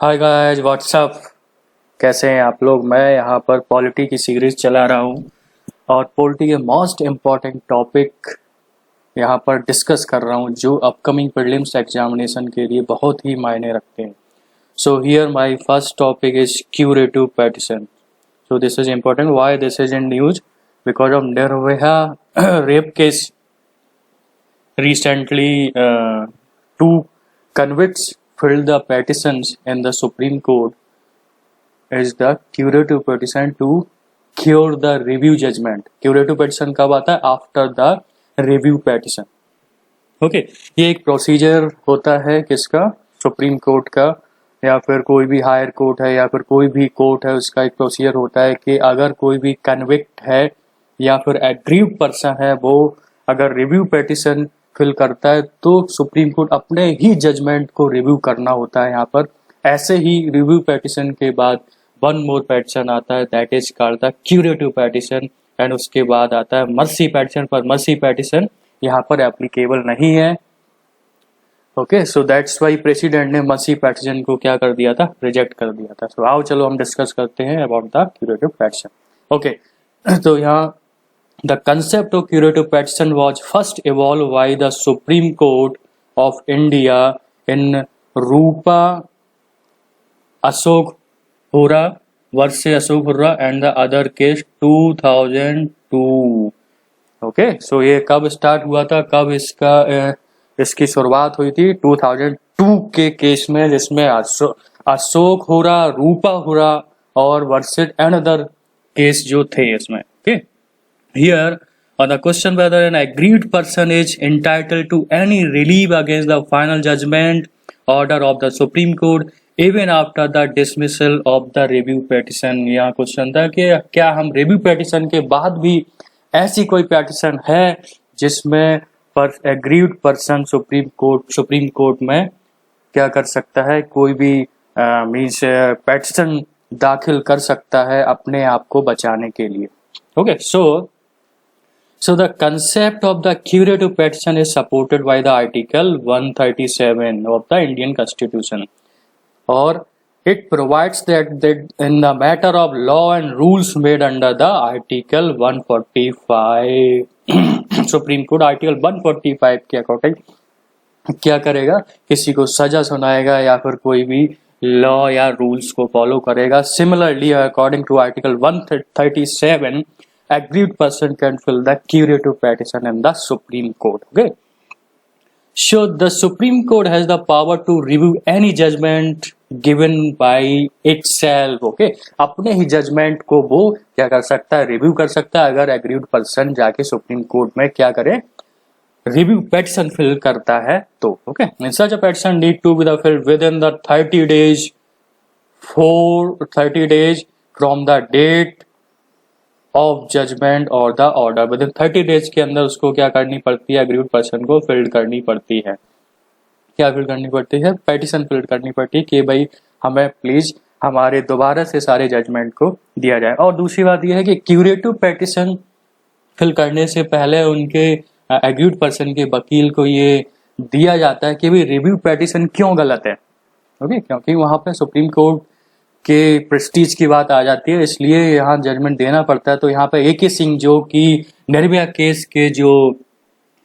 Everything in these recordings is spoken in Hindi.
हाय गाइस व्हाट्सअप, कैसे हैं आप लोग। मैं यहाँ पर पॉलिटी की सीरीज चला रहा हूँ और पॉलिटी के मोस्ट इम्पॉर्टेंट टॉपिक यहाँ पर डिस्कस कर रहा हूँ जो अपकमिंग प्रीलिम्स एग्जामिनेशन के लिए बहुत ही मायने रखते हैं। So here my first topic is curative petition. So this is important. Why this is in news? Because of Nirbhaya rape case recently two convicts filled the petitions in the Supreme Court is the curative petition to cure the review judgment. Curative petition कब आता है? After the review petition. Okay ये एक प्रोसीजर होता है किसका? सुप्रीम कोर्ट का या फिर कोई भी हायर कोर्ट है या फिर कोई भी कोर्ट है, उसका एक प्रोसीजर होता है कि अगर कोई भी कन्विक्ट है या फिर एग्रीव्ड पर्सन है, वो अगर रिव्यू पेटिशन फिल करता है तो सुप्रीम कोर्ट अपने ही जजमेंट को रिव्यू करना होता है यहाँ पर। ऐसे ही रिव्यू पेटिशन के बाद वन मोर पेटिशन आता है, that is called the curative petition. And उसके बाद आता है मर्सी पेटिशन, पर मर्सी पेटिशन यहाँ पर एप्लीकेबल नहीं है। Okay, so that's why president ने मर्सी पेटिशन को क्या कर दिया था? रिजेक्ट कर दिया था। सो आओ चलो हम डिस्कस करते हैं about the curative petition. Okay, तो यहाँ the concept of curative petition was first evolved by the Supreme Court of India in Rupa Ashok Hura versus Ashok Hura and the other case 2002. Okay, सो ये कब स्टार्ट हुआ था, कब इसकी शुरुआत हुई थी? 2002 के केस में, जिसमें अशोक हुरा, रूपा हुरा और वर्सेस अनदर केस जो थे इसमें। Okay, here on the question whether an aggrieved person is entitled to any relief against the final judgment order of the Supreme Court even after the dismissal of the review petition। यहाँ क्वेश्चन था कि क्या हम रिव्यू पेटिशन के बाद भी ऐसी कोई पेटिशन है जिसमें पर एग्रीव्ड पर्सन सुप्रीम कोर्ट में क्या कर सकता है, कोई भी मीन्स पेटिशन दाखिल कर सकता है अपने आप को बचाने के लिए। Okay, So the concept of the curative petition is supported by the Article 137 of the Indian Constitution, or it provides that in the matter of law and rules made under the Article 145, Supreme Court Article 145 के अकॉर्डिंग क्या करेगा? किसी को सजा सुनाएगा या फिर कोई भी लॉ या रूल्स को फॉलो करेगा। Similarly according to article 137 aggrieved person can fill the curative petition in the Supreme Court. Okay, so the Supreme Court has the power to review any judgment given by itself. Okay, अपने ही जजमेंट को वो क्या कर सकता है? रिव्यू कर सकता है। अगर aggrieved person जाके सुप्रीम कोर्ट में क्या करे? रिव्यू पेटिशन फिल करता है तो। Okay, such a petition need to be filled within the 30 days from the date of judgement और the order. Within 30 days के अंदर उसको क्या करनी पड़ती है? एग्रीव्ड पर्सन को फिल करनी पड़ती है। क्या फिल करनी पड़ती है? पेटिशन फिल करनी पड़ती है कि भाई हमें प्लीज हमारे दोबारा से सारे जजमेंट को दिया जाए। और दूसरी बात यह है कि क्यूरेटिव पेटिशन फिल करने से पहले उनके एग्रीव्ड पर्सन के वकील को ये दिया जाता है कि भाई रिव्यू पेटिशन क्यों गलत है। ओके, क्योंकि वहां पे सुप्रीम कोर्ट के प्रेस्टीज की बात आ जाती है, इसलिए यहाँ जजमेंट देना पड़ता है। तो यहाँ पे AK सिंह जो कि निर्भया केस के जो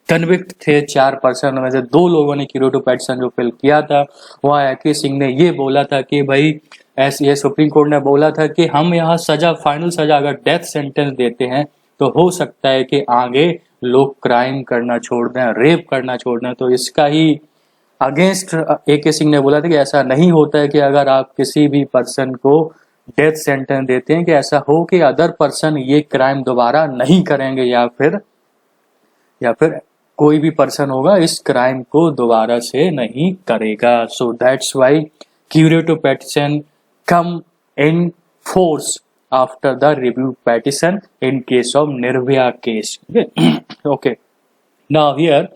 कन्विक्ट थे 4 पर्सन में से 2 लोगों ने क्यूरेटिव पेटिशन जो फिल किया था, वहाँ AK सिंह ने ये बोला था कि भाई ऐसे सुप्रीम कोर्ट ने बोला था कि हम यहाँ सजा, फाइनल सजा अगर डेथ सेंटेंस देते हैं तो हो सकता है कि आगे लोग क्राइम करना छोड़ दें, रेप करना छोड़ दें। तो इसका ही अगेंस्ट AK सिंह ने बोला था कि ऐसा नहीं होता है कि अगर आप किसी भी पर्सन को डेथ सेंटेंस देते हैं कि ऐसा हो कि अदर पर्सन ये क्राइम दोबारा नहीं करेंगे या फिर कोई भी पर्सन होगा इस क्राइम को दोबारा से नहीं करेगा। So that's why curative petition come in force after the review petition in case of Nirbhaya case. Okay, now here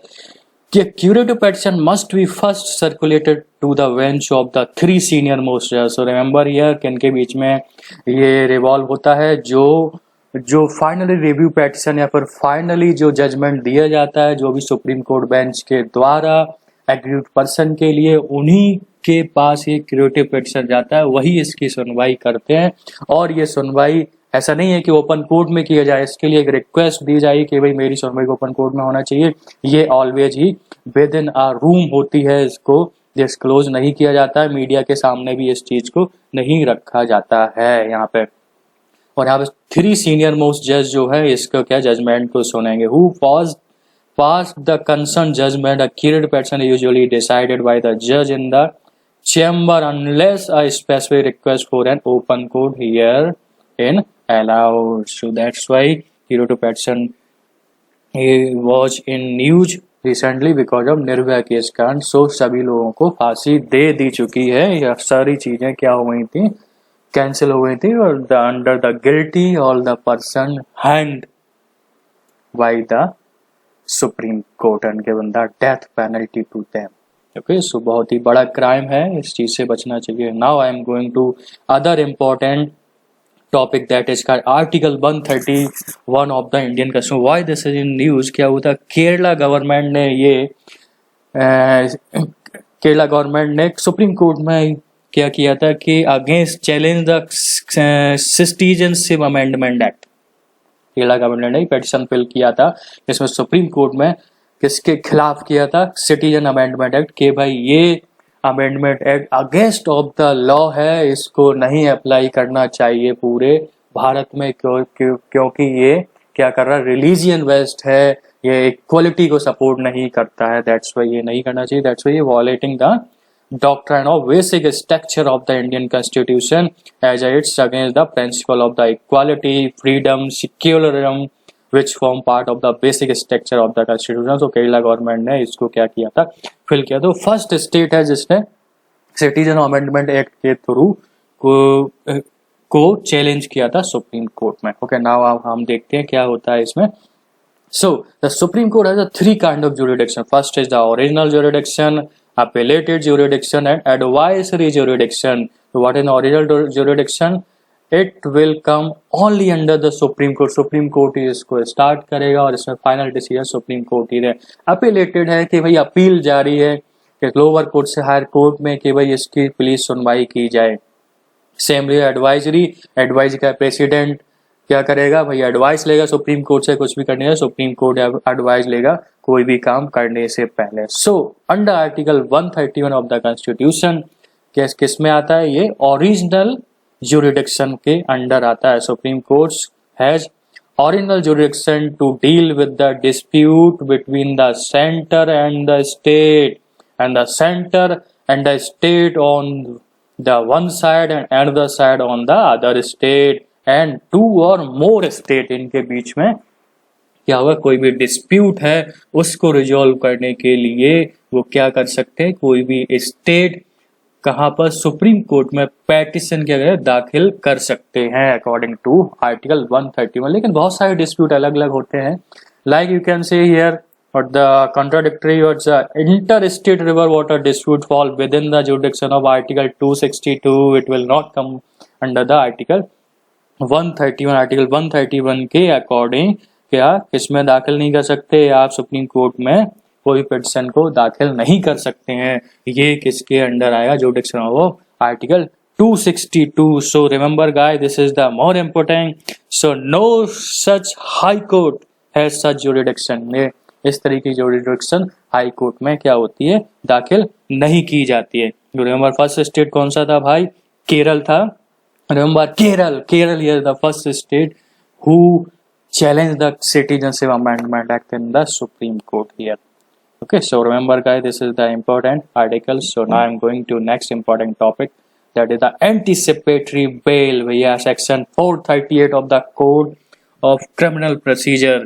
curative petition must be first circulated to the bench of the 3 senior most judges। So remember here किनके बीच में ये रिवॉल्व होता है? जो फाइनली रिव्यू पेटिशन या फिर फाइनली जो जजमेंट दिया जाता है जो भी सुप्रीम कोर्ट बेंच के द्वारा एग्रीव्ड पर्सन के लिए, उन्हीं के पास ये क्रिएटिव पिटिशन जाता है, वही इसकी सुनवाई करते हैं। और ये सुनवाई ऐसा नहीं है कि ओपन कोर्ट में किया जाए, इसके लिए एक रिक्वेस्ट दी जाए कि भाई मेरी सुनवाई को ओपन कोर्ट में होना चाहिए। ये always he with in a room होती है, इसको डिस्क्लोज नहीं किया जाता है, मीडिया के सामने भी इस चीज को नहीं रखा जाता है यहाँ पे। और यहाँ पे 3 सीनियर मोस्ट जज जो है इसको क्या जजमेंट को सुनेंगे। Who passed the concerned judgment, a curated petition is usually decided by the judge in the chamber unless a specific request for an open court hearing allowed. So that's why curated petition was in news recently because of Nirbhaya case कांड। सो सभी लोगों को फांसी दे दी चुकी है, यह सारी चीजें क्या हो गई थी, कैंसिल हो गई थी। और the under the guilty all the person hand by the supreme court and given the death penalty to them. Okay, so बहुत ही बड़ा क्राइम है, इस चीज से बचना चाहिए। Now I am going to other important topic that is article 131 of the Indian constitution. Why this is in news? क्या होता, केरला गवर्नमेंट ने ये केरला गवर्नमेंट ने सुप्रीम कोर्ट में क्या किया था कि against challenge the Citizenship Amendment Act. Kerala government ने पिटीशन फिल किया था इसमें सुप्रीम कोर्ट में, किसके खिलाफ किया था, सिटीजन अमेंडमेंट एक्ट, कि भाई ये amendment act against of the law है, इसको नहीं अप्लाई करना चाहिए पूरे भारत में, क्योंकि ये क्या कर रहा है, रिलीजियन बेस्ड है, ये इक्वलिटी को सपोर्ट नहीं करता है, दैट्स वाई ये नहीं करना चाहिए। दैट्स वाई ये वॉलेटिंग the doctrine of basic structure of the Indian Constitution as it's against the principle of the equality, freedom, secularism which form part of the basic structure of the Constitution। तो केरला गवर्नमेंट ने इसको क्या किया था, फिल किया। तो फर्स्ट स्टेट है जिसने सिटीजन अमेंडमेंट एक्ट के थ्रू को चैलेंज किया था सुप्रीम कोर्ट में। ओके, नाउ अब हम देखते हैं क्या होता है इसमें। So the Supreme Court has a 3 kind of jurisdiction. First is the original jurisdiction, appellative jurisdiction and advisory jurisdiction. So what is the original jurisdiction? It will come only under the Supreme Court. Supreme Court ही इसको स्टार्ट करेगा और इसमें फाइनल डिसीजन सुप्रीम कोर्ट ही है। अपीलेटेड है कि भाई अपील जारी है कि लोअर कोर्ट से हायर कोर्ट में कि भाई इसकी प्लीज सुनवाई की जाए। सेमली एडवाइजरी, एडवाइजरी का प्रेसिडेंट क्या करेगा भाई, एडवाइस लेगा सुप्रीम कोर्ट से, कुछ भी करने है सुप्रीम कोर्ट एडवाइस लेगा कोई भी काम करने से पहले। So under article 131 of the constitution किस में आता है, ये ओरिजिनल जुरिडिक्शन के अंडर आता है। Supreme Court has original jurisdiction to deal with the dispute between the centre and the state and the centre and the state on the one side and another side on the other state and 2 और मोर स्टेट। इनके बीच में क्या हुआ, कोई भी डिस्प्यूट है उसको रिजॉल्व करने के लिए वो क्या कर सकते हैं, कोई भी स्टेट कहां पर सुप्रीम कोर्ट में पेटिशन क्या है दाखिल कर सकते हैं अकॉर्डिंग टू आर्टिकल 131। लेकिन बहुत सारे डिस्प्यूट अलग अलग होते हैं, like you can say here और द कॉन्ट्राडिक्टरी और the inter state river water dispute fall with in the jurisdiction of article 262, it will not come under the article 131। Article 131 के अकॉर्डिंग क्या इसमें दाखिल नहीं कर सकते, आप सुप्रीम कोर्ट में कोई पिटिशन को दाखिल नहीं कर सकते हैं। ये किसके अंडर आएगा, jurisdiction of article 262। So remember guys, this is the more important. So no such high court has such jurisdiction. इस तरीके की जुरिडिक्शन हाई कोर्ट में क्या होती है, दाखिल नहीं की जाती है। रिमेंबर फर्स्ट स्टेट कौन सा था भाई, केरल था। Remember Kerala is the first state who challenged the Citizenship Amendment Act in the Supreme Court here. Okay, so remember guys, this is the important article. So now I am going to next important topic, that is the anticipatory bail via section 438 of the Code of Criminal Procedure।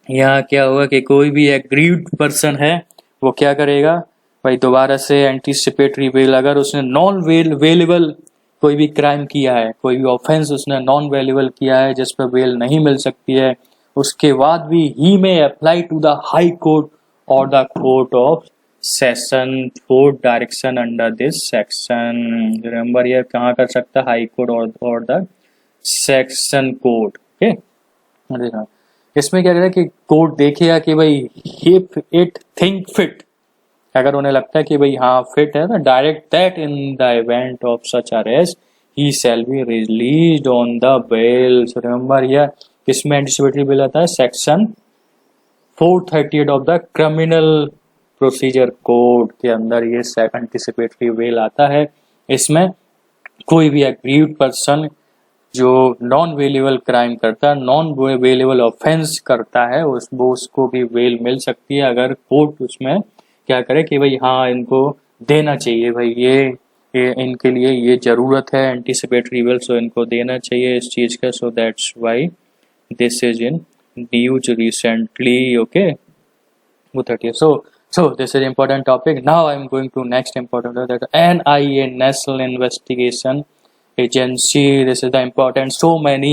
यहाँ क्या हुआ कि कोई भी एग्रीड पर्सन है वो क्या करेगा भाई, दोबारा से एंटीसिपेटरी बेल, अगर उसने नॉन वेलेबल कोई भी क्राइम किया है, कोई भी ऑफेंस उसने नॉन वेलेबल किया है जिस पर बेल नहीं मिल सकती है, उसके बाद भी he may apply to the high court और the court of session for direction under this section. Remember ये कहाँ कर सकता है, हाई कोर्ट और द सेक्शन कोर्ट। ओके, इसमें क्या करेगा कि कोर्ट देखेगा कि भाई इफ इट थिंक फिट अगर उन्हें लगता है कि भाई हाँ फिट है, तो direct that in the event of such arrest he shall be released on the bail. So remember here, किसमें एंटिसिपेटरी बेल आता है? Section 438 of the criminal procedure code के अंदर ये एंटिसिपेटरी बेल आता है। इसमें कोई भी एग्रीव्ड पर्सन जो नॉन वेलेबल क्राइम करता है, नॉन वेलेबल ऑफेंस करता है, उसको भी बेल मिल सकती है अगर कोर्ट उसमें क्या करे कि भाई हाँ इनको देना चाहिए, भाई ये इनके लिए ये जरूरत है एंटिसिपेटरी बेल, सो इनको देना चाहिए इस चीज का। So that's why this is in news recently. Okay, वो 30। So this is important topic. Now I am going to next important topic, that NIA, National Investigation Agency. This is the important. So many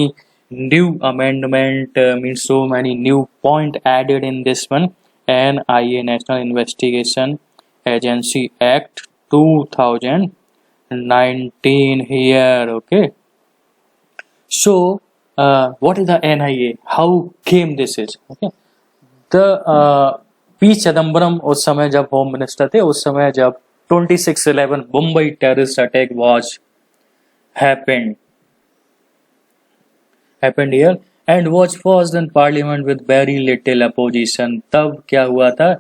new amendment means so many new point added in this one. NIA, National Investigation Agency Act 2019 here. Okay. So what is the NIA? How came this is? Okay. The P Chidambaram उस समय जब होम मिनिस्टर थे, उस समय जब 26/11 Mumbai terrorist attack was happened here and was passed in parliament with very little opposition. तब क्या हुआ था?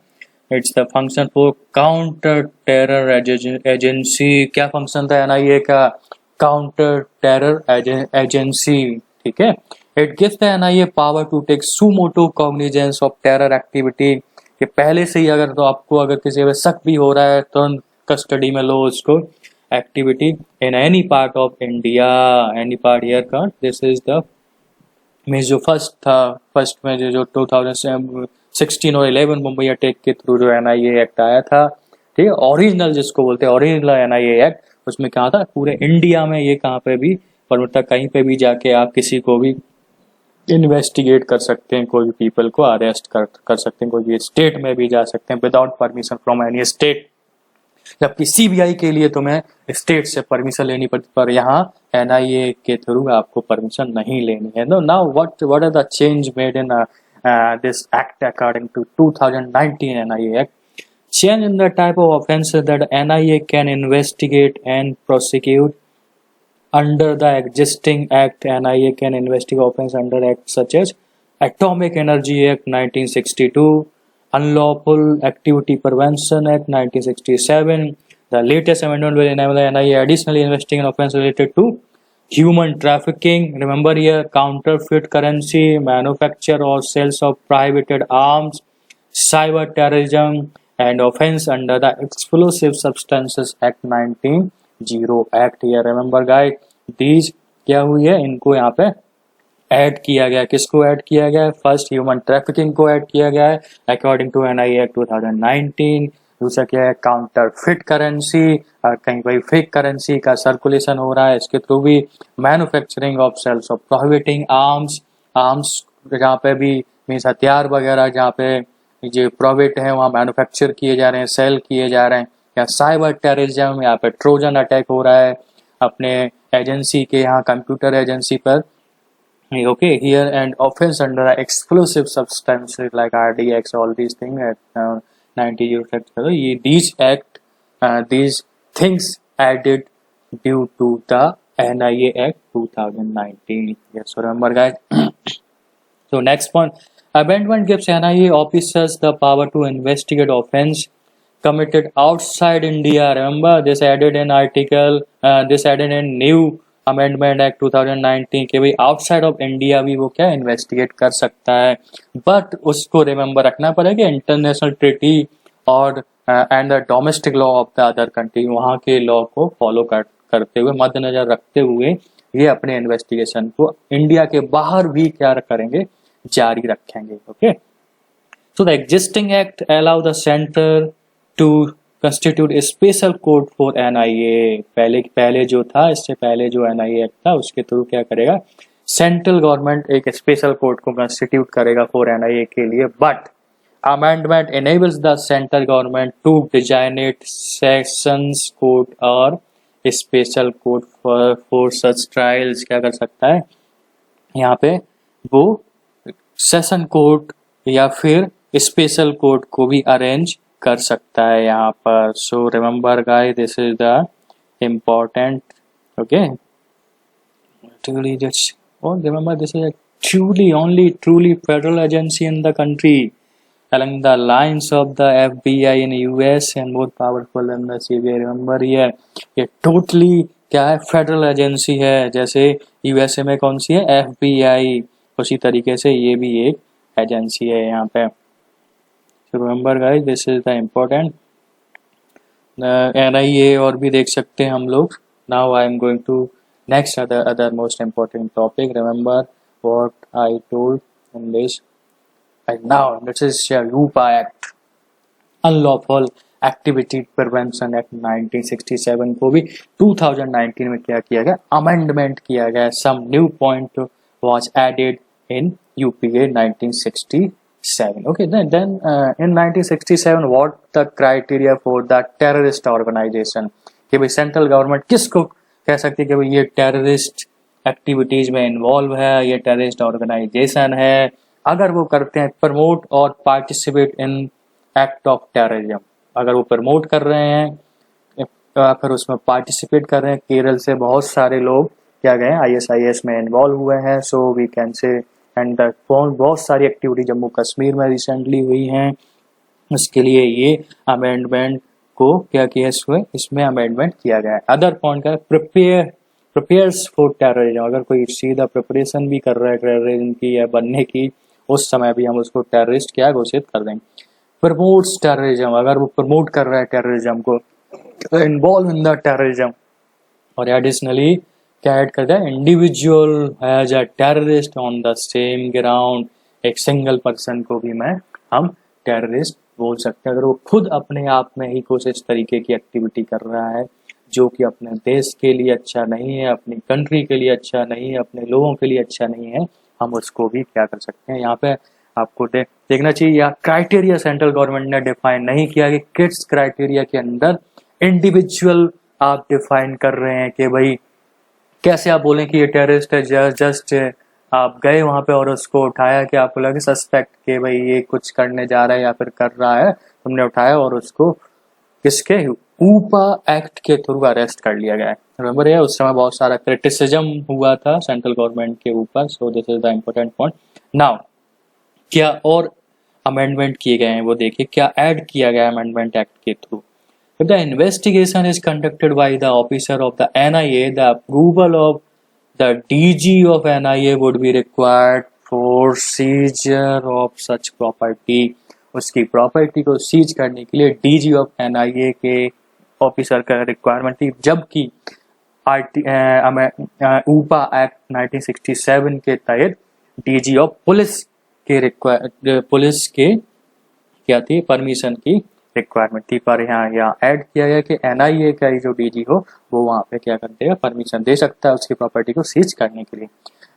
It's the function for counter terror agency. क्या फंक्शन था एनआईए का? Counter terror agency. ठीक है, it gives the NIA power to take suo motu cognizance of terror activity. कि पहले से ही अगर तो आपको अगर किसी पे शक भी हो रहा है तुरंत कस्टडी में लो उसको, activity in any part of India, any part here का। दिस इज द मीन्स जो फर्स्ट था, फर्स्ट में जो 2016 और 11 मुंबई अटैक के थ्रू जो एनआईए एक्ट आया था, ठीक है, ओरिजिनल जिसको बोलते हैं ओरिजिनल एनआईए एक्ट, उसमें कहा था पूरे इंडिया में ये कहाँ पे भी परमिट था, कहीं पे भी जाके आप किसी को भी इन्वेस्टिगेट कर सकते हैं, कोई भी पीपल को अरेस्ट कर सकते हैं, कोई भी स्टेट में भी जा सकते हैं without permission from any state. जबकि सीबीआई के लिए तुम्हें स्टेट से परमिशन लेनी पड़ती, पर यहाँ एनआईए के थ्रू आपको परमिशन नहीं लेनी है। No, now what are the change made in this act according to 2019 NIA act? Change in the type of offences that NIA can investigate and prosecute. Under the existing Act, NIA can investigate offences under Acts such as Atomic Energy Act 1962, Unlawful Activity Prevention Act 1967. The latest amendment will enable the NIA additionally investigating offences related to human trafficking. Remember here, counterfeit currency, manufacture or sales of prohibited arms, cyber terrorism, and offense under the Explosive Substances Act 1900 Act. here remember guys, these क्या हुई है, इनको यहाँ पे ऐड किया गया। किसको ऐड किया गया है? फर्स्ट ह्यूमन ट्रैफिकिंग को ऐड किया गया है अकॉर्डिंग टू एनआईए एक्ट 2019। दूसरा क्या है? काउंटर फिट करेंसी, और कहीं भाई फेक करेंसी का सर्कुलेशन हो रहा है, इसके थ्रू भी manufacturing of sales of prohibiting arms जहाँ पे भी मीन्स हथियार वगैरह जहाँ पे जो प्रोहिबिट है वहाँ मैन्युफैक्चर किए जा रहे हैं, सेल किए जा रहे हैं। या साइबर टेररिज्म, यहाँ पे ट्रोजन अटैक हो रहा है अपने एजेंसी के यहाँ कंप्यूटर एजेंसी पर। Okay, here and offence under explosive substances like RDX, all these thing at 90 ये these things added due to the NIA Act 2019. Yes, so remember guys. So next point, amendment gives NIA officers the power to investigate offense committed outside India. Remember this added in new amendment act 2019 कि भाई outside of India भी वो क्या investigate कर सकता है, but उसको remember रखना पड़ेगा international treaty और and the domestic law of the other country, वहाँ के law को follow करते हुए, मद्देनजर रखते हुए ये अपने इन्वेस्टिगेशन को इंडिया के बाहर भी क्या करेंगे, जारी रखेंगे। Okay, so the existing act allow the centre to constitute special court for NIA. पहले जो था, इससे पहले जो एनआईए एक्ट था उसके थ्रू क्या करेगा, सेंट्रल गवर्नमेंट एक स्पेशल कोर्ट को कंस्टिट्यूट करेगा फॉर एनआईए के लिए, but amendment enables the central government to designate sessions court और special court for such trials. क्या कर सकता है यहाँ पे, वो सेशन कोर्ट या फिर स्पेशल कोर्ट को भी अरेंज कर सकता है यहाँ पर। सो remember guys, this is the important, okay, truly just, oh, remember this is a truly federal agency in the country along the lines of the FBI in US and more powerful than the CBI. Remember ये totally क्या है, फेडरल एजेंसी है। जैसे यूएसए में कौन सी है, FBI, उसी तरीके से ये भी एक एजेंसी है यहाँ पे। Remember guys, this is the important NIA और भी देख सकते हैं हम लोग। Now I am going to next other most important topic. Remember what I told in this, and now this is UPA Act, Unlawful Activity Prevention Act 1967 को भी 2019 में क्या किया गया, अमेंडमेंट किया गया। Some new point was added in UPA 1967. Okay, then in 1967 what the criteria for the terrorist organization, कि भाई सेंट्रल गवर्नमेंट किसको कह सकती है कि भाई ये टेररिस्ट एक्टिविटीज में इन्वॉल्व है, ये टेररिस्ट ऑर्गेनाइजेशन है, अगर वो करते हैं प्रमोट और participate in act of terrorism. अगर वो प्रमोट कर रहे हैं फिर उसमें पार्टिसिपेट कर रहे हैं। केरल से बहुत सारे लोग क्या गए, ISIS में इन्वॉल्व हुए हैं। So we can say, and बहुत सारी एक्टिविटी जम्मू कश्मीर में रिसेंटली हुई हैं। उसके लिए ये अमेंडमेंट को क्या किया, इसमें अमेंडमेंट किया गया है। अदर पॉइंट का प्रिपेयर्स फॉर टेररिज्म, अगर कोई सीधा प्रिपरेशन भी कर रहा है टेररिज्म की या बनने की, उस समय भी हम उसको टेररिस्ट क्या घोषित कर देंगे। प्रमोट्स टेररिज्म, अगर वो प्रमोट कर रहा है टेररिज्म को, इन्वॉल्व इन द टेररिज्म। और एडिशनली क्या ऐड करता है, individual as a terrorist on the same ground, एक सिंगल पर्सन को भी हम टेररिस्ट बोल सकते हैं अगर वो खुद अपने आप में ही कुछ इस तरीके की एक्टिविटी कर रहा है जो कि अपने देश के लिए अच्छा नहीं है, अपनी कंट्री के लिए अच्छा नहीं है, अपने लोगों के लिए अच्छा नहीं है, हम उसको भी क्या कर सकते हैं। यहाँ पे आपको देखना चाहिए, या क्राइटेरिया सेंट्रल गवर्नमेंट ने डिफाइन नहीं किया कि किस क्राइटेरिया के अंदर इंडिविजुअल आप डिफाइन कर रहे हैं कि भाई कैसे आप बोलें कि ये टेररिस्ट है। जस्ट आप गए वहां पे और उसको उठाया कि आपको लगे सस्पेक्ट कि भाई ये कुछ करने जा रहा है या फिर कर रहा है, तुमने उठाया और उसको किसके ऊपा एक्ट के थ्रू अरेस्ट कर लिया गया है। रिमेंबर ये उस समय बहुत सारा क्रिटिसिज्म हुआ था सेंट्रल गवर्नमेंट के ऊपर। सो this is the important point. Now क्या और अमेंडमेंट किए गए हैं वो देखिए, क्या ऐड किया गया है अमेंडमेंट एक्ट के through. If the investigation is conducted by the officer of the NIA, the approval of the DG of NIA would be required for seizure of such property. उसकी प्रॉपर्टी को सीज करने के लिए DG of NIA के ऑफिसर का रिक्वायरमेंट थी, जबकि ऊपा एक्ट 1967 के तहत DG ऑफ पुलिस के क्या थी, परमिशन की रिक्वायरमेंट थी। पर यहाँ ऐड किया गया कि NIA का जो DG हो वो वहाँ पे क्या कर देगा, परमिशन दे सकता है उसकी प्रॉपर्टी को सीज करने के लिए।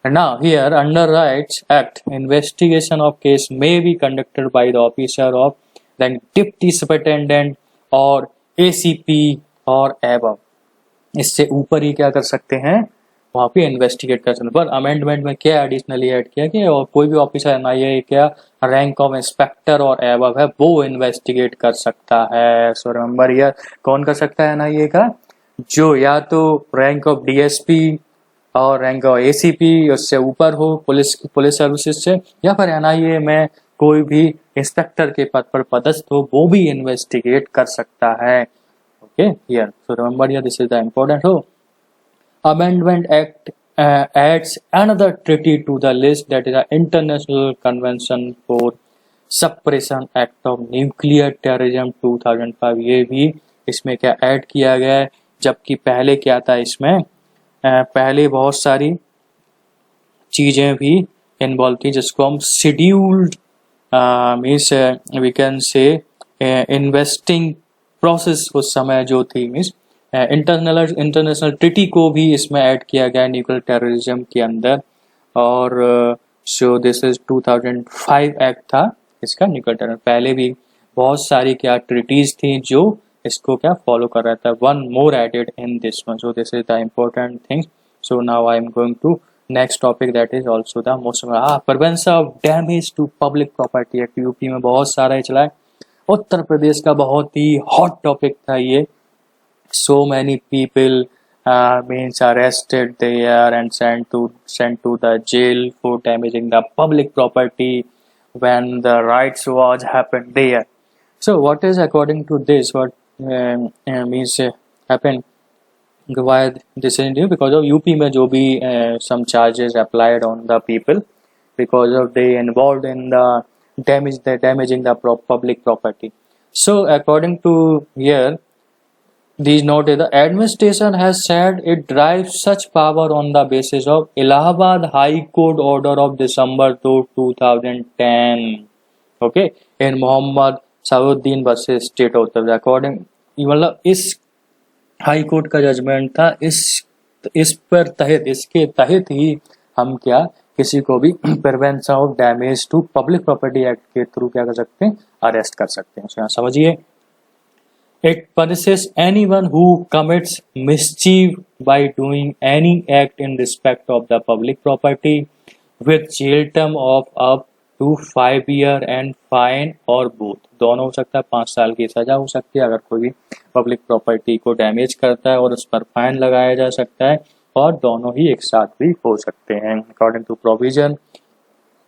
Now here under Rights Act, investigation of case may be conducted by the officer of the deputy superintendent और ACP और above। इससे ऊपर ही क्या कर सकते हैं, वहाँ पे इन्वेस्टिगेट कर सकते हैं। पर अमेंडमेंट में क्या एडिशनली ऐड किया कि और कोई भी ऑफिसर NIA क्या रैंक ऑफ इंस्पेक्टर और एबव है वो इन्वेस्टिगेट कर सकता है। सो रिमेंबर हियर, कौन कर सकता है NIA का, जो या तो रैंक ऑफ DSP और रैंक ऑफ ACP उससे ऊपर हो पुलिस सर्विसेज से, या फिर NIA में कोई भी इंस्पेक्टर के पद पर पदस्थ हो वो भी इन्वेस्टिगेट कर सकता है। Okay here, so remember here this is the important हो। Amendment Act adds another treaty to the list, that is the International Convention for Suppression Act of Nuclear Terrorism 2005। ये भी इसमें क्या ऐड किया गया है, जबकि पहले क्या था इसमें, पहले बहुत सारी चीजें भी इन्वॉल्व थी जिसको हम scheduled means we can say investing process उस समय जो थी, मीन्स इंटरनेशनल ट्रीटी को भी इसमें ऐड किया गया न्यूक्लियर टेररिज्म के अंदर। और सो दिस इज 2005 एक्ट था इसका न्यूक्लियर टेररिज्म। पहले भी बहुत सारी क्या ट्रीटीज थी जो इसको क्या फॉलो कर रहा था। One more added in this one, so this is the important things. So now I am going to next topic, that is also the most prevention of damage to public property act. UP में बहुत सारा चला है, उत्तर प्रदेश का बहुत ही हॉट टॉपिक था ये। So many people means arrested there and sent to the jail for damaging the public property when the riots was happened there. So what is according to this? What means happened? Why this is new? Because of UP में जो भी some charges applied on the people because of they involved in the damaging the public property. So according to here. These noted, the administration has said it derives such power on the basis of Allahabad High Court order of December 2010. Okay, in Mohammed Sahuddin versus State of Uttar Pradesh. According, मतलब इस हाई कोर्ट का जजमेंट था, इस पर तहत इसके तहत ही हम क्या किसी को भी prevention of damage to public property act के थ्रू क्या कर सकते हैं, अरेस्ट कर सकते हैं। यहाँ समझिए, it punishes anyone who commits mischief by doing any act in respect of the public property with jail term of up to 5 year and fine or both। दोनों हो सकता है, 5 साल की सजा हो सकती है अगर कोई पब्लिक प्रॉपर्टी को डैमेज करता है, और उस पर फाइन लगाया जा सकता है, और दोनों ही एक साथ भी हो सकते हैं। According to provision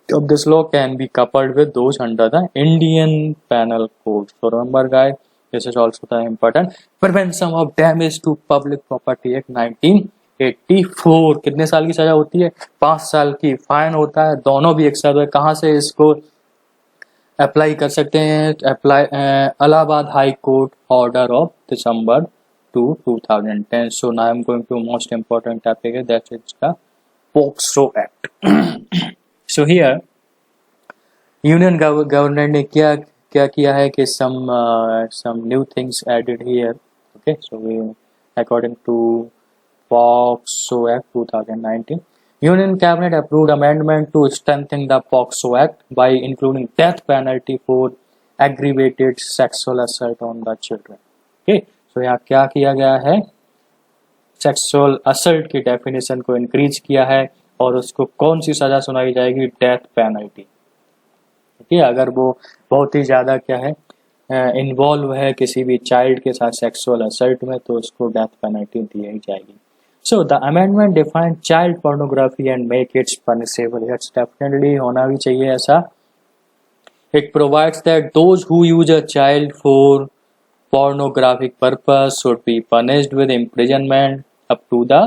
of this law can be coupled with those under the Indian Penal Code। So remember guys, this is also the important prevention of damage to public property Act 1984। कितने साल की सजा होती है? 5 साल की, फाइन होता है, दोनों भी एक साथ। कहाँ से इसको अप्लाई कर सकते हैं? Apply Allahabad high court order of December 2010। So now I am going to most important topic, that is the POCSO Act। So here union government ने क्या किया है कि some new things added here। Okay, so we according to POCSO Act 2019, Union Cabinet approved amendment to strengthen the POCSO Act by including death penalty for aggravated sexual assault on the children। Okay, so यहाँ क्या किया गया है? सेक्सुअल असल्ट की डेफिनेशन को इंक्रीज किया है, और उसको कौन सी सजा सुनाई जाएगी? Death penalty. ठीक है, अगर वो बहुत ही ज़्यादा क्या है इन्वॉल्व है किसी भी चाइल्ड के साथ सेक्सुअल असल्ट में, तो उसको डेथ पेनल्टी दी ही जाएगी। So the amendment define child pornography and make it's punishable. It's definitely होना भी चाहिए ऐसा। It provides that those who use a child for pornographic purpose should be punished with imprisonment up to the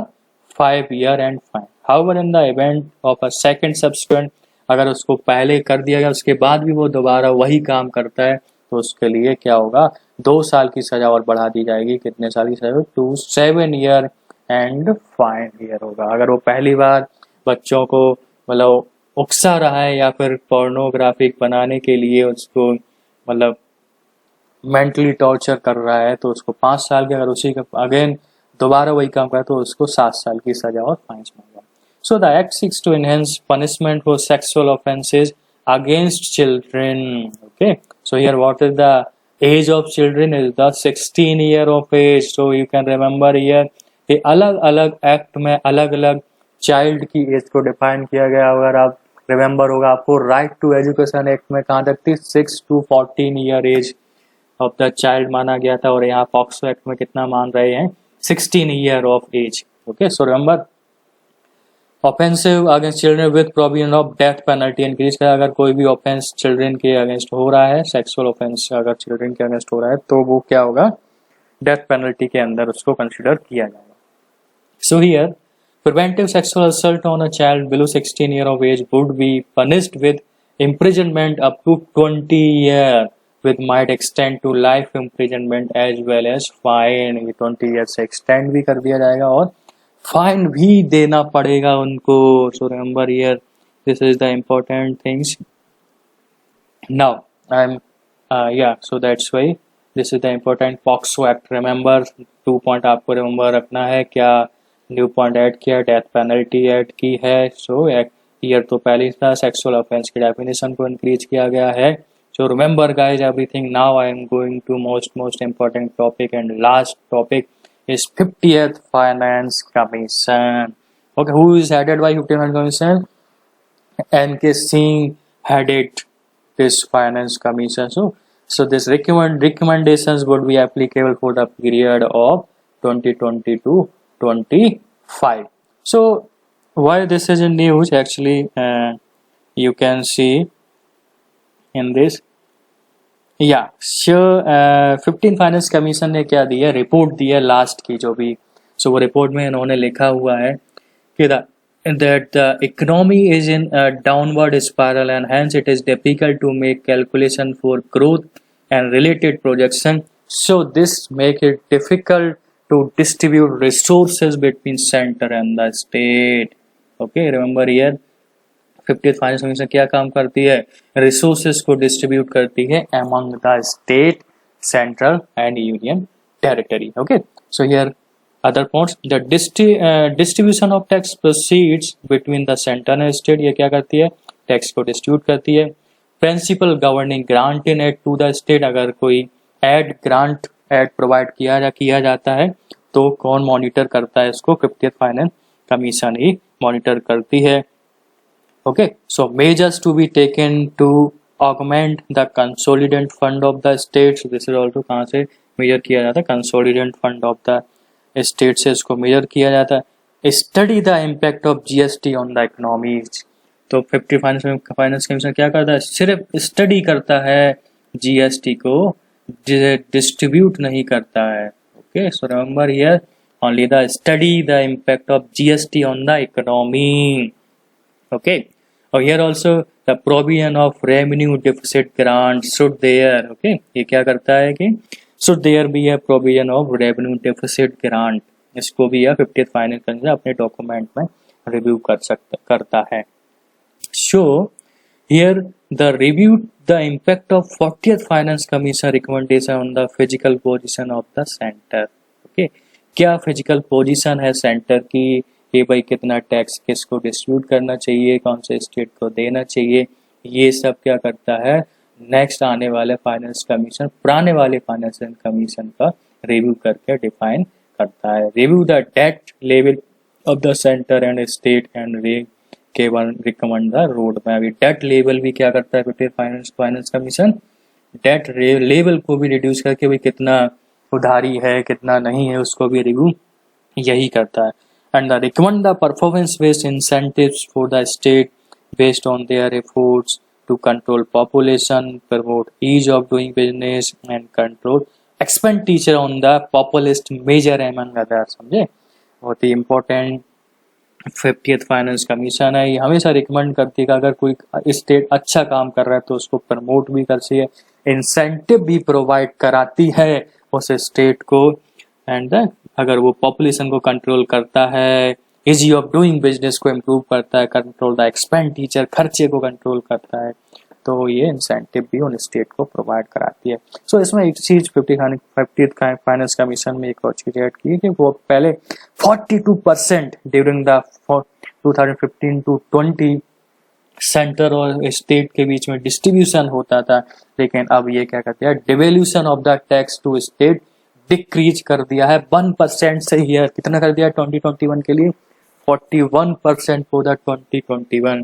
5 year and fine। However, in the event of a second subsequent, अगर उसको पहले कर दिया गया उसके बाद भी वो दोबारा वही काम करता है, तो उसके लिए क्या होगा? 2 साल की सजा और बढ़ा दी जाएगी। कितने साल की सजा? 7 year and fine year होगा। अगर वो पहली बार बच्चों को मतलब उकसा रहा है या फिर पोर्नोग्राफिक बनाने के लिए उसको मतलब मेंटली टॉर्चर कर रहा है, तो उसको 5 साल की, अगर उसी का अगेन दोबारा वही काम करे तो उसको 7 साल की सजा और फाइन मिलेगा। So the act seeks to enhance punishment for sexual offences against children. Okay, so here what is the age of children? Is the 16 year of age. So you can remember here ये अलग अलग एक्ट में अलग अलग चाइल्ड की एज को डिफाइन किया गया। अगर आप रिमेम्बर होगा आपको, राइट टू एजुकेशन एक्ट में कहाँ तक थी? 6 to 14 year age of the child माना गया था, और यहाँ पॉक्सो एक्ट में कितना मान रहे हैं? 16 year of age. Okay, so remember offensive against children with provision of death penalty increase करा। अगर कोई भी ऑफेंस चिल्ड्रन के अगेंस्ट हो रहा है, सेक्सुअल ऑफेंस अगर चिल्ड्रन के अगेंस्ट हो रहा है, तो वो क्या होगा? डेथ पेनल्टी के अंदर उसको कंसिडर किया जाएगा। So here preventive sexual assault on a child below 16 year of age would be punished with imprisonment up to 20 year with might extend to life imprisonment as well as fine। ये 20 year से extend भी कर दिया जाएगा और फाइन भी देना पड़ेगा उनको। So remember here, this is the important things। Now I'm so that's why this is the important POCSO Act। Remember 2 point आपको remember रखना है। क्या न्यू पॉइंट ऐड किया? डेथ पेनल्टी ऐड की है। सो ईयर तो पहले ही था। सेक्सुअल ऑफेंस की डेफिनेशन को इंक्रीज किया गया है। So remember guys everything. Now I am going to most important topic and last topic is 50th Finance Commission। Okay, who is headed by 50th Finance Commission? N.K. Singh headed this Finance Commission। So So this recommendations would be applicable for the period of 2020 to 25. So why this is in news, actually you can see in this, या 15 फाइनेंस कमीशन ने क्या दिया, रिपोर्ट दिया लास्ट की जो भी. सो वो रिपोर्ट में इन्होंने लिखा हुआ है कि that the economy is in a downward spiral and hence it is difficult to make calculation for growth and related projection. So this make it difficult to distribute resources between center and the state. Okay, remember here 50th finance commission क्या काम करती है, रिसोर्सेज को डिस्ट्रीब्यूट करती है among the state, central and union territory. Okay, so here other points, the distribution of tax proceeds between the centre and state. ये क्या करती है, टैक्स को डिस्ट्रीब्यूट करती है. Principal governing grant in aid to the state. अगर कोई ग्रांट प्रोवाइड किया जाता है तो कौन मॉनिटर करता है इसको, 50th फाइनेंस कमीशन ही मॉनिटर करती है. Okay, so measures to be taken to augment the consolidated fund of the state. So this is also कहाँ से मेजर किया जाता है, consolidated fund of the state से इसको मेजर किया जाता है. Study the impact of GST on the economy. तो 50 फाइनेंस कमीशन क्या करता है, सिर्फ स्टडी करता है, GST को डिस्ट्रीब्यूट नहीं करता है. Okay, so remember here only the study the impact of GST on the economy. Okay, or here also the provision of revenue deficit grant should there. Okay, ये क्या करता है कि should there be a provision of revenue deficit grant. इसको भी यह 50th फाइनेंस कमीशन अपने डॉक्यूमेंट में रिव्यू करता है. So here the review the impact of 40th finance commission recommendation on the physical position of the center. Okay, क्या फिजिकल पोजीशन है सेंटर की, ये भाई कितना टैक्स किसको डिस्ट्रीब्यूट करना चाहिए, कौन से स्टेट को देना चाहिए, ये सब क्या करता है, नेक्स्ट आने वाले फाइनेंस कमीशन पुराने वाले फाइनेंस कमीशन का रिव्यू करके डिफाइन करता है. Review the debt level of the centre and state and recommend the road map. अभी डेट लेवल भी क्या करता है 50th finance commission, date level को भी रिड्यूस करके भाई कितना उधारी है कितना नहीं है उसको भी रिव्यू यही करता है. And recommend the performance-based incentives for the state based on their efforts to control population, promote ease of doing business, and control expenditure on the populist measure among others. समझे, बहुत ही important 50th फाइनेंस कमीशन है. ये हमेशा रिकमेंड करती है कि अगर कोई स्टेट अच्छा काम कर रहा है तो उसको प्रमोट भी करती है, इंसेंटिव भी प्रोवाइड कराती है उस स्टेट को, एंड अगर वो पॉपुलेशन को कंट्रोल करता है, इजी ऑफ डूइंग बिजनेस को इम्प्रूव करता है, कंट्रोल द एक्सपेंडिचर खर्चे को कंट्रोल करता है, तो ये इंसेंटिव भी उन स्टेट को प्रोवाइड कराती है. सो इसमें एक चीज 50th फाइनेंस कमीशन में एक और चीज ऐड की कि वो पहले 42% ड्यूरिंग द 2015 to 20 सेंटर और स्टेट के बीच में डिस्ट्रीब्यूशन होता था, लेकिन अब ये क्या करते हैं, devolution of the tax to state decrease कर दिया है 1% से. ही कितना कर दिया 2021 के लिए 41% फॉर द 2021.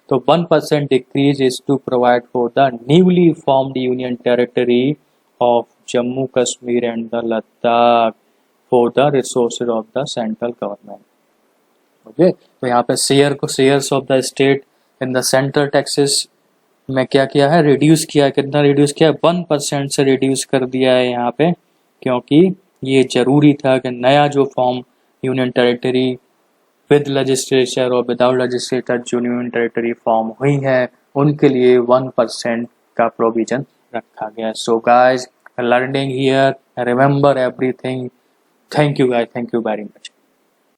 तो 1% decrease is to provide for the newly formed union territory of Jammu Kashmir and the Ladakh for the resources of the central government. Okay, तो यहाँ पे shares of the state in the central taxes में क्या किया है, रिड्यूस किया. कितना रिड्यूस किया, 1% से रिड्यूस कर दिया है यहाँ पे, क्योंकि ये जरूरी था कि नया जो form union territory with legislature और विदाउट लेजिस्लेचर जो यूनियन टेरिटरी फॉर्म हुई है उनके लिए 1% का प्रोविजन रखा गया. So guys, learning here, remember everything. Thank you guys, thank you very much.